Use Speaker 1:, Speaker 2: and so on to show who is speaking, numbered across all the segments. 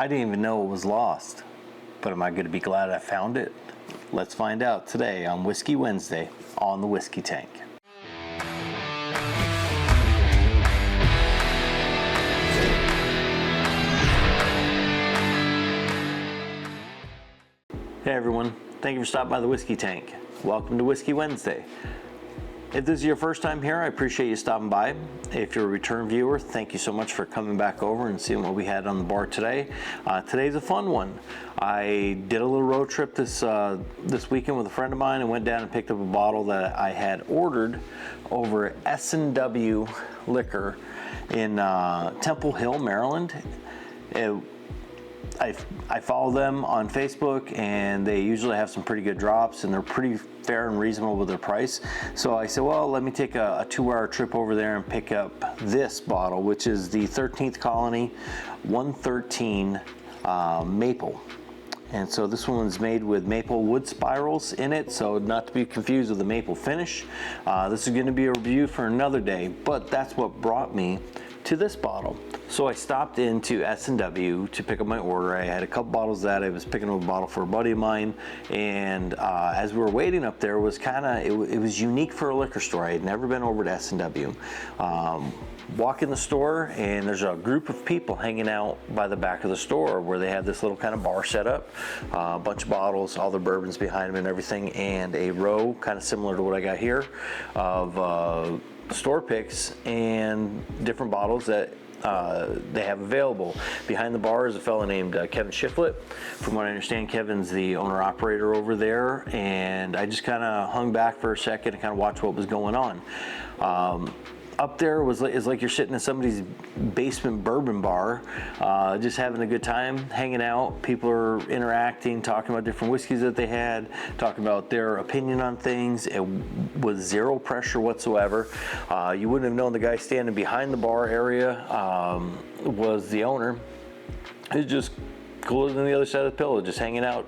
Speaker 1: I didn't even know it was lost, but am I going to be glad I found it? Let's find out today on Whiskey Wednesday on the Whiskey Tank. Hey everyone, thank you for stopping by the Whiskey Tank. Welcome to Whiskey Wednesday. If this is your first time here, I appreciate you stopping by. If you're a return viewer, thank you so much for coming back over and seeing what we had on the bar today. Today's a fun one. I did a little road trip this weekend with a friend of mine and went down and picked up a bottle that I had ordered over at SNW Liquor in Temple Hill, Maryland. I follow them on Facebook, and they usually have some pretty good drops, and they're pretty fair and reasonable with their price. So I said, well, let me take a 2-hour trip over there and pick up this bottle, which is the 13th Colony 113 Maple. And so this one's made with maple wood spirals in it, so not to be confused with the maple finish. This is going to be a review for another day, but that's what brought me to this bottle. So I stopped into S&W to pick up my order. I had a couple bottles of that. I was picking up a bottle for a buddy of mine, and as we were waiting up there, was it was unique for a liquor store. I had never been over to S&W. Walk in the store, and there's a group of people hanging out by the back of the store where they have this little kind of bar set up, a bunch of bottles, all the bourbons behind them and everything, and a row kind of similar to what I got here of store picks and different bottles that they have available. Behind the bar is a fellow named Kevin Shiflett. From what I understand, Kevin's the owner-operator over there, and I just kind of hung back for a second and kind of watched what was going on. Up there is like you're sitting in somebody's basement bourbon bar, just having a good time, hanging out. People are interacting, talking about different whiskeys that they had, talking about their opinion on things. It was zero pressure whatsoever. You wouldn't have known the guy standing behind the bar area was the owner. He was just cooler than the other side of the pillow, just hanging out,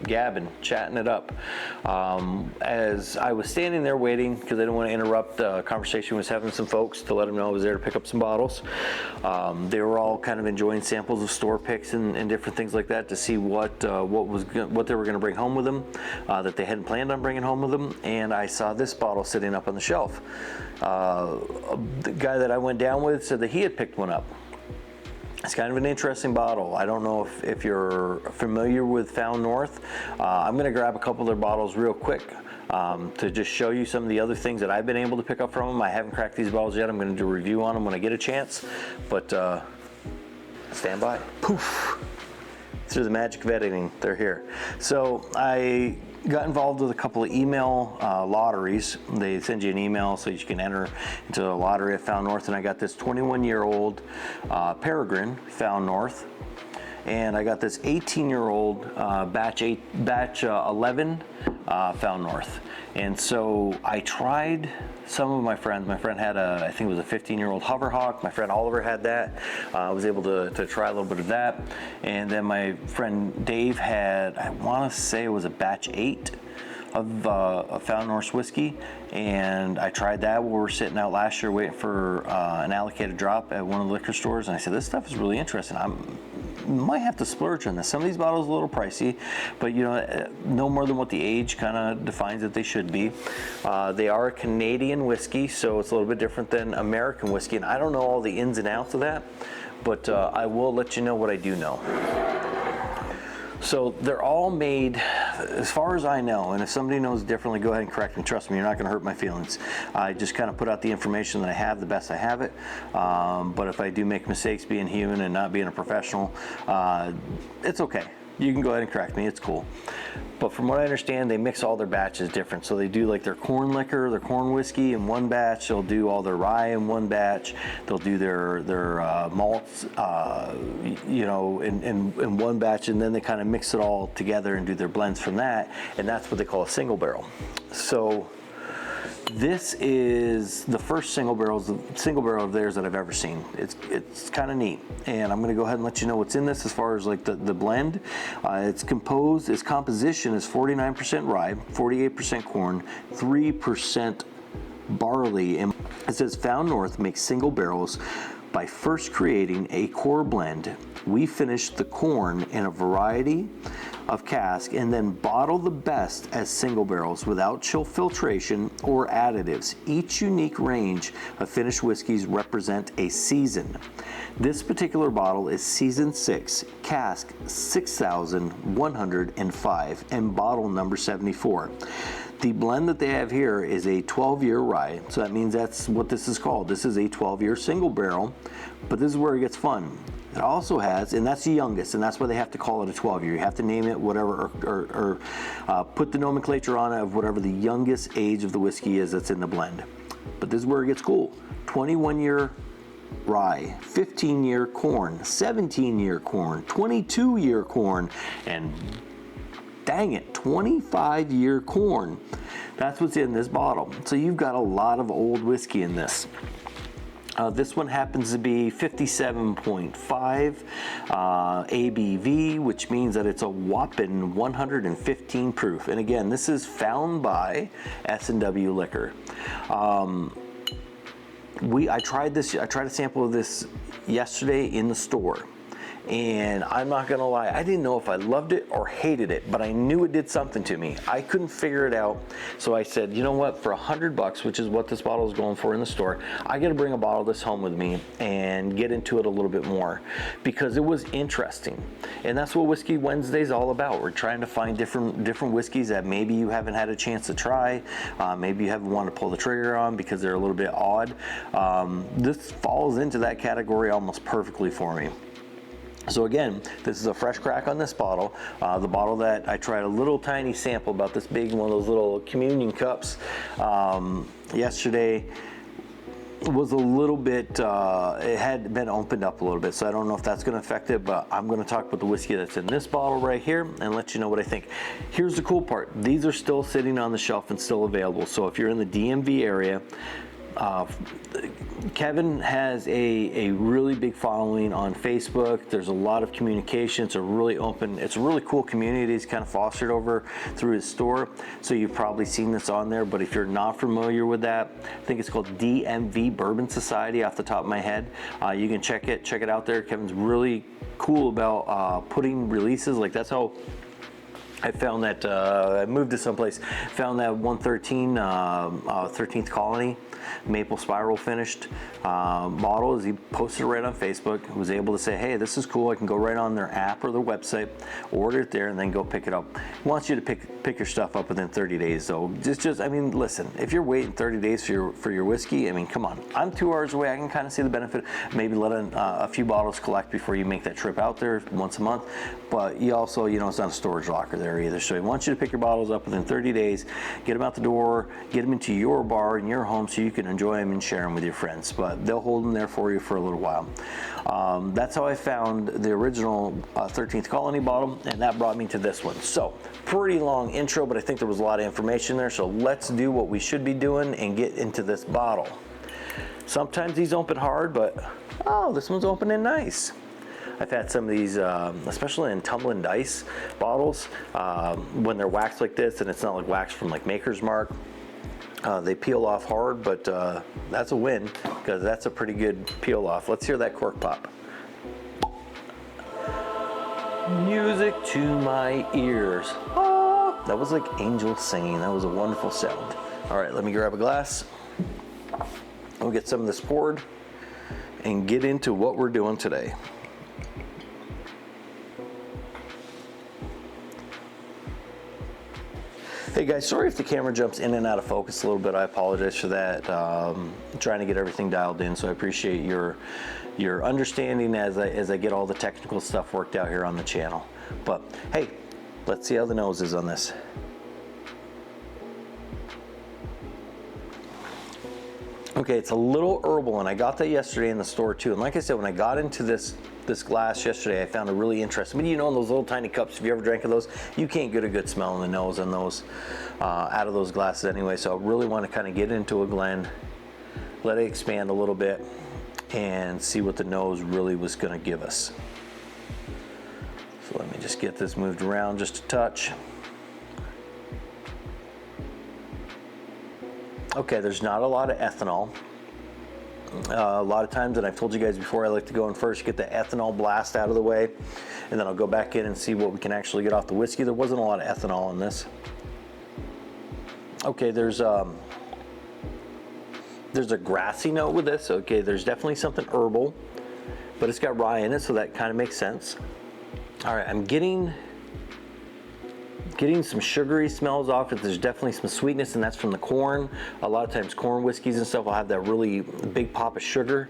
Speaker 1: gabbing, chatting it up. As I was standing there waiting, because I didn't want to interrupt the conversation, was having some folks to let them know I was there to pick up some bottles. They were all kind of enjoying samples of store picks and different things like that to see what they were going to bring home with them that they hadn't planned on bringing home with them. And I saw this bottle sitting up on the shelf. The guy that I went down with said that he had picked one up. It's kind of an interesting bottle. I don't know if you're familiar with Found North. I'm going to grab a couple of their bottles real quick to just show you some of the other things that I've been able to pick up from them. I haven't cracked these bottles yet. I'm going to do a review on them when I get a chance. But stand by. Poof. Through the magic of editing, they're here. So I got involved with a couple of email lotteries. They send you an email so you can enter into a lottery at Found North, and I got this 21-year-old Peregrine Found North, and I got this 18-year-old batch 11 Found North. And so I tried some of my friends. My friend had I think it was a 15-year-old Hoverhawk. My friend Oliver had that. I was able to try a little bit of that. And then my friend Dave had, I want to say it was a batch 8 of Found North whiskey, and I tried that while we were sitting out last year waiting for an allocated drop at one of the liquor stores, and I said, this stuff is really interesting. Might have to splurge on this. Some of these bottles are a little pricey, but no more than what the age kind of defines that they should be. They are a Canadian whiskey, so it's a little bit different than American whiskey, and I don't know all the ins and outs of that, but I will let you know what I do know. So they're all made, as far as I know, and if somebody knows differently, go ahead and correct me. Trust me, you're not going to hurt my feelings. I just kind of put out the information that I have the best I have it. But if I do make mistakes being human and not being a professional, it's okay. You can go ahead and correct me, it's cool. But from what I understand, they mix all their batches different. So they do like their corn liquor, their corn whiskey in one batch. They'll do all their rye in one batch. They'll do their malts, in one batch, and then they kind of mix it all together and do their blends from that. And that's what they call a single barrel. So this is the first single barrel of theirs that I've ever seen. It's kind of neat, and I'm going to go ahead and let you know what's in this as far as like the blend. Its composition is 49% rye, 48% corn, 3% barley, and it says Found North makes single barrels By first creating a core blend, we finish the corn in a variety of cask and then bottle the best as single barrels without chill filtration or additives. Each unique range of finished whiskeys represent a season. This particular bottle is season 6, cask 6105, and bottle number 74. The blend that they have here is a 12-year rye, so that means that's what this is called. This is a 12-year single barrel, but this is where it gets fun. It also has, and that's the youngest, and that's why they have to call it a 12-year. You have to name it whatever, or put the nomenclature on it of whatever the youngest age of the whiskey is that's in the blend. But this is where it gets cool. 21-year rye, 15-year corn, 17-year corn, 22-year corn, and dang it, 25-year corn. That's what's in this bottle. So you've got a lot of old whiskey in this. This one happens to be 57.5 ABV, which means that it's a whopping 115 proof. And again, this is found by SNW Liquor. I tried a sample of this yesterday in the store. And I'm not gonna lie, I didn't know if I loved it or hated it, but I knew it did something to me. I couldn't figure it out. So I said, you know what, for $100, which is what this bottle is going for in the store, I gotta bring a bottle of this home with me and get into it a little bit more, because it was interesting. And that's what Whiskey Wednesday is all about. We're trying to find different whiskeys that maybe you haven't had a chance to try, maybe you haven't wanted to pull the trigger on because they're a little bit odd. This falls into that category almost perfectly for me. So again, this is a fresh crack on this bottle. The bottle that I tried a little tiny sample, about this big, one of those little communion cups, yesterday, was a little bit, it had been opened up a little bit, so I don't know if that's going to affect it, but I'm going to talk about the whiskey that's in this bottle right here and let you know what I think. Here's the cool part. These are still sitting on the shelf and still available, so if you're in the DMV area, Kevin has a really big following on Facebook. There's a lot of communication. It's a really open, it's a really cool community. He's kind of fostered over through his store. So you've probably seen this on there, but if you're not familiar with that, I think it's called DMV Bourbon Society off the top of my head. You can check it out there. Kevin's really cool about putting releases. Like, that's how I found that, I moved to someplace, found that 113 13th Colony maple spiral finished bottle. As he posted it right on Facebook, was able to say, hey, this is cool, I can go right on their app or their website, order it there, and then go pick it up. He wants you to pick your stuff up within 30 days. So just I mean, listen, if you're waiting 30 days for your whiskey, I mean, come on. I'm 2 hours away. I can kind of see the benefit. Maybe let a few bottles collect before you make that trip out there once a month. But you also, you know, it's not a storage locker there either. So he wants you to pick your bottles up within 30 days, get them out the door, get them into your bar in your home so you can enjoy them and share them with your friends. But they'll hold them there for you for a little while. That's how I found the original 13th Colony bottle, and that brought me to this one. So pretty long intro, but I think there was a lot of information there. So let's do what we should be doing and get into this bottle. Sometimes these open hard, but oh, this one's opening nice. I've had some of these, especially in tumbling dice bottles, when they're waxed like this, and it's not like wax from like Maker's Mark. They peel off hard, but that's a win, because that's a pretty good peel off. Let's hear that cork pop. Music to my ears. Oh, that was like angels singing. That was a wonderful sound. All right, let me grab a glass. We'll get some of this poured and get into what we're doing today. Hey guys, sorry if the camera jumps in and out of focus a little bit. I apologize for that. Trying to get everything dialed in, so I appreciate your understanding as I get all the technical stuff worked out here on the channel. But hey, let's see how the nose is on this. Okay, it's a little herbal, and I got that yesterday in the store too. And like I said, when I got into this glass yesterday, I found it really interesting. But you know, in those little tiny cups, if you ever drank of those, you can't get a good smell in the nose on those, out of those glasses anyway. So I really want to kind of get into a blend, let it expand a little bit, and see what the nose really was going to give us. So let me just get this moved around just a touch. Okay, there's not a lot of ethanol. A lot of times, and I've told you guys before, I like to go in first, get the ethanol blast out of the way, and then I'll go back in and see what we can actually get off the whiskey. There wasn't a lot of ethanol in this. Okay, there's a grassy note with this. Okay, there's definitely something herbal, but it's got rye in it, so that kind of makes sense. All right, I'm getting some sugary smells off it. There's definitely some sweetness, and that's from the corn. A lot of times corn whiskeys and stuff will have that really big pop of sugar.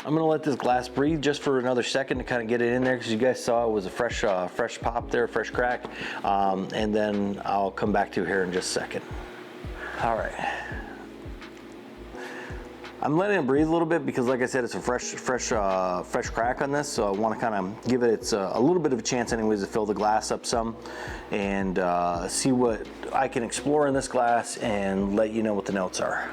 Speaker 1: I'm gonna let this glass breathe just for another second to kind of get it in there, because you guys saw it was a fresh pop there, fresh crack. And then I'll come back to here in just a second. All right. I'm letting it breathe a little bit because, like I said, it's a fresh crack on this. So I want to kind of give it a little bit of a chance anyways to fill the glass up some and see what I can explore in this glass and let you know what the notes are.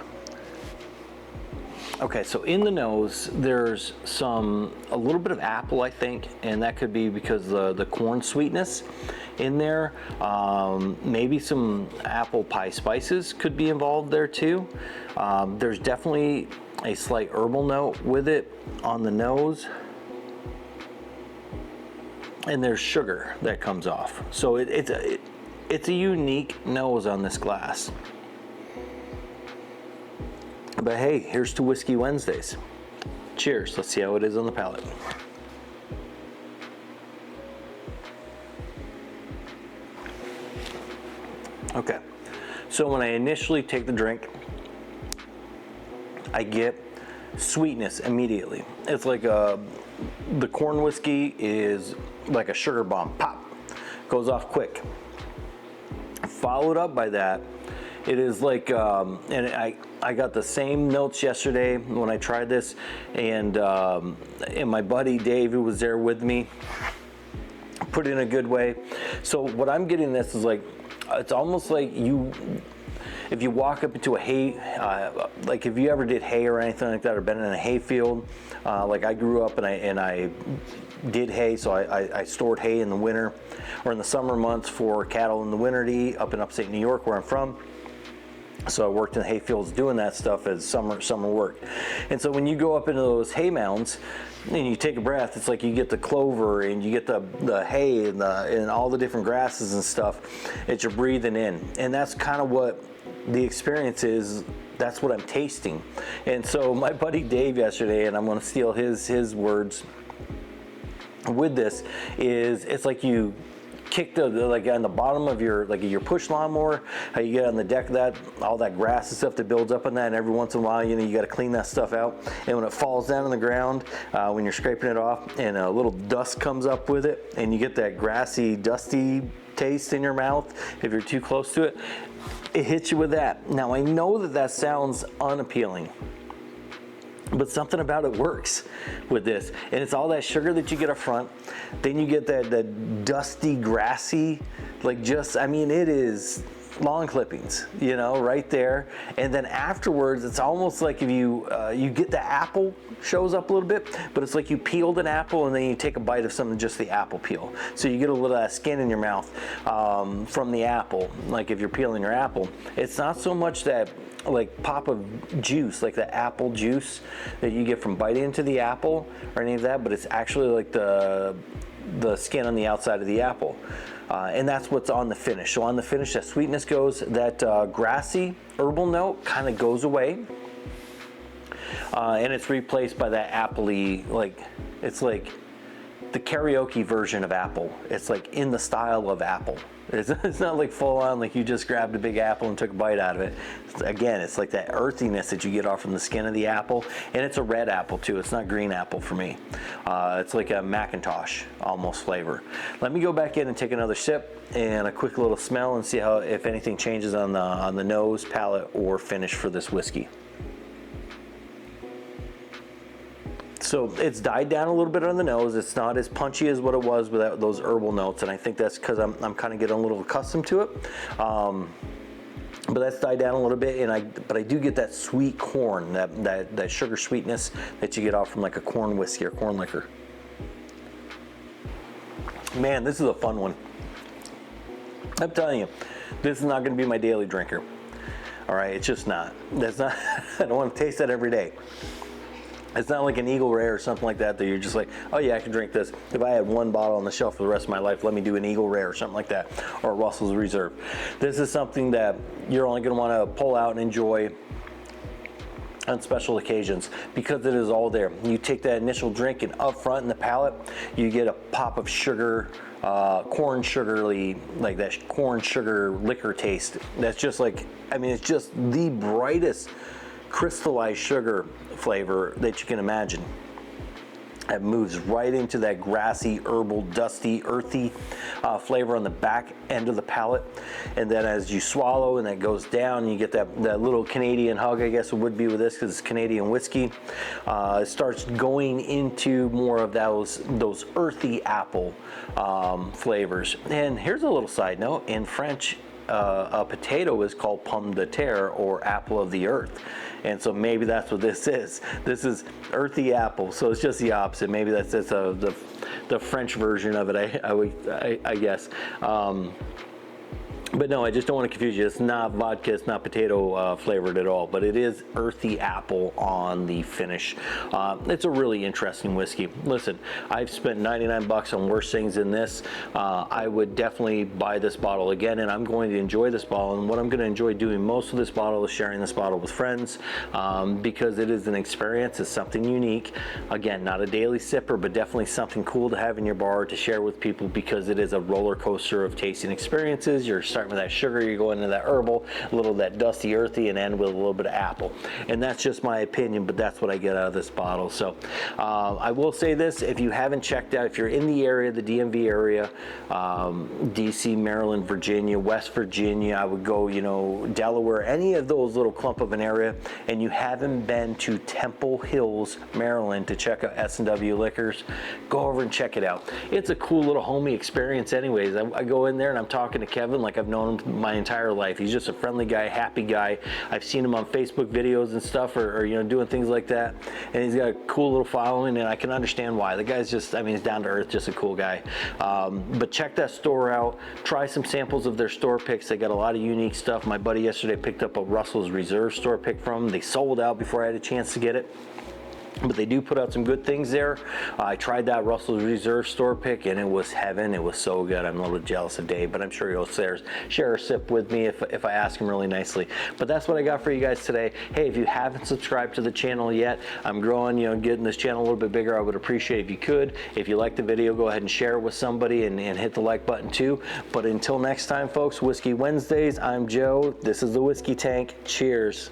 Speaker 1: Okay, so in the nose, there's a little bit of apple, I think, and that could be because the corn sweetness in there. Maybe some apple pie spices could be involved there too. There's definitely a slight herbal note with it on the nose. And there's sugar that comes off. So it's a unique nose on this glass. But hey, here's to Whiskey Wednesdays. Cheers. Let's see how it is on the palate. Okay, so when I initially take the drink, I get sweetness immediately. It's like the corn whiskey is like a sugar bomb. Pop, goes off quick. Followed up by that, it is like, and I got the same notes yesterday when I tried this, and my buddy Dave, who was there with me, put it in a good way. So what I'm getting this is like, it's almost like if you walk up into a hay, like if you ever did hay or anything like that, or been in a hay field, like I grew up and I did hay, so I stored hay in the winter or in the summer months for cattle in the winter to eat up in upstate New York where I'm from. So I worked in hay fields doing that stuff as summer work. And so when you go up into those hay mounds and you take a breath, it's like you get the clover and you get the hay and all the different grasses and stuff that you're breathing in. And that's kind of what the experience is. That's what I'm tasting. And so my buddy Dave yesterday, and I'm going to steal his words with this, is it's like you kick like on the bottom of your push lawnmower, how you get on the deck of that, all that grass and stuff that builds up on that, and every once in a while, you got to clean that stuff out. And when it falls down on the ground, when you're scraping it off, and a little dust comes up with it, and you get that grassy, dusty taste in your mouth if you're too close to it, it hits you with that. Now I know that sounds unappealing, but something about it works with this, and it's all that sugar that you get up front. Then you get that dusty, grassy, like it is lawn clippings, right there. And then afterwards, it's almost like if you get the apple shows up a little bit, but it's like you peeled an apple and then you take a bite of something, just the apple peel. So you get a little of that skin in your mouth from the apple. Like if you're peeling your apple, it's not so much that like pop of juice, like the apple juice that you get from biting into the apple or any of that, but it's actually like the skin on the outside of the apple. And that's what's on the finish. So on the finish, that sweetness goes, that grassy herbal note kind of goes away. And it's replaced by that appley, like, it's like the karaoke version of apple. It's like in the style of apple. It's not like full on, like you just grabbed a big apple and took a bite out of it. Again, it's like that earthiness that you get off from the skin of the apple. And it's a red apple too. It's not green apple for me. It's like a Macintosh almost flavor. Let me go back in and take another sip and a quick little smell and see if anything changes on the nose, palate, or finish for this whiskey. So it's died down a little bit on the nose. It's not as punchy as what it was without those herbal notes, and I think that's because I'm kind of getting a little accustomed to it. But that's died down a little bit, but I do get that sweet corn, that sugar sweetness that you get off from like a corn whiskey or corn liquor. Man, this is a fun one. I'm telling you, this is not going to be my daily drinker. All right, it's just not. That's not. I don't want to taste that every day. It's not like an Eagle Rare or something like that you're just like, oh yeah, I can drink this. If I had one bottle on the shelf for the rest of my life, let me do an Eagle Rare or something like that, or a Russell's Reserve. This is something that you're only going to want to pull out and enjoy on special occasions because it is all there. You take that initial drink, and up front in the palate, you get a pop of sugar, corn sugarly, like that corn sugar liquor taste. That's just like, I mean, it's just the brightest crystallized sugar flavor that you can imagine. It moves right into that grassy, herbal, dusty, earthy flavor on the back end of the palate. And then as you swallow and that goes down, you get that little Canadian hug, I guess it would be with this because it's Canadian whiskey. It starts going into more of those earthy apple flavors. And here's a little side note. In French, a potato is called pomme de terre, or apple of the earth. And so maybe that's what this is. This is earthy apple, so it's just the opposite. Maybe that's the French version of it, I guess. But no, I just don't want to confuse you. It's not vodka, it's not potato flavored at all, but it is earthy apple on the finish. It's a really interesting whiskey. Listen, I've spent 99 bucks on worse things than this. I would definitely buy this bottle again, and I'm going to enjoy this bottle. And what I'm going to enjoy doing most of this bottle is sharing this bottle with friends, because it is an experience. It's something unique. Again, not a daily sipper, but definitely something cool to have in your bar to share with people, because it is a roller coaster of tasting experiences. You're starting with that sugar, you go into that herbal, a little of that dusty earthy, and end with a little bit of apple. And that's just my opinion, but that's what I get out of this bottle. So I will say this, if you haven't checked out, if you're in the area, the DMV area, DC, Maryland, Virginia, West Virginia, I would go, Delaware, any of those little clump of an area, and you haven't been to Temple Hills, Maryland to check out SNW Liquors, go over and check it out. It's a cool little homey experience anyways. I go in there and I'm talking to Kevin like I've known him my entire life. He's just a friendly guy, happy guy. I've seen him on Facebook videos and stuff, or doing things like that, and he's got a cool little following, and I can understand why. The guy's just, I mean, he's down to earth, just a cool guy. But check that store out, try some samples of their store picks. They got a lot of unique stuff. My buddy yesterday picked up a Russell's Reserve store pick from them. They sold out before I had a chance to get it, but they do put out some good things there. I tried that Russell's Reserve store pick, and it was heaven. It was so good. I'm a little jealous of Dave, but I'm sure he'll share a sip with me if I ask him really nicely. But that's what I got for you guys today. Hey, if you haven't subscribed to the channel yet, I'm growing, getting this channel a little bit bigger. I would appreciate if you could. If you like the video, go ahead and share it with somebody, and hit the like button too. But until next time, folks, Whiskey Wednesdays, I'm Joe. This is the Whiskey Tank. Cheers.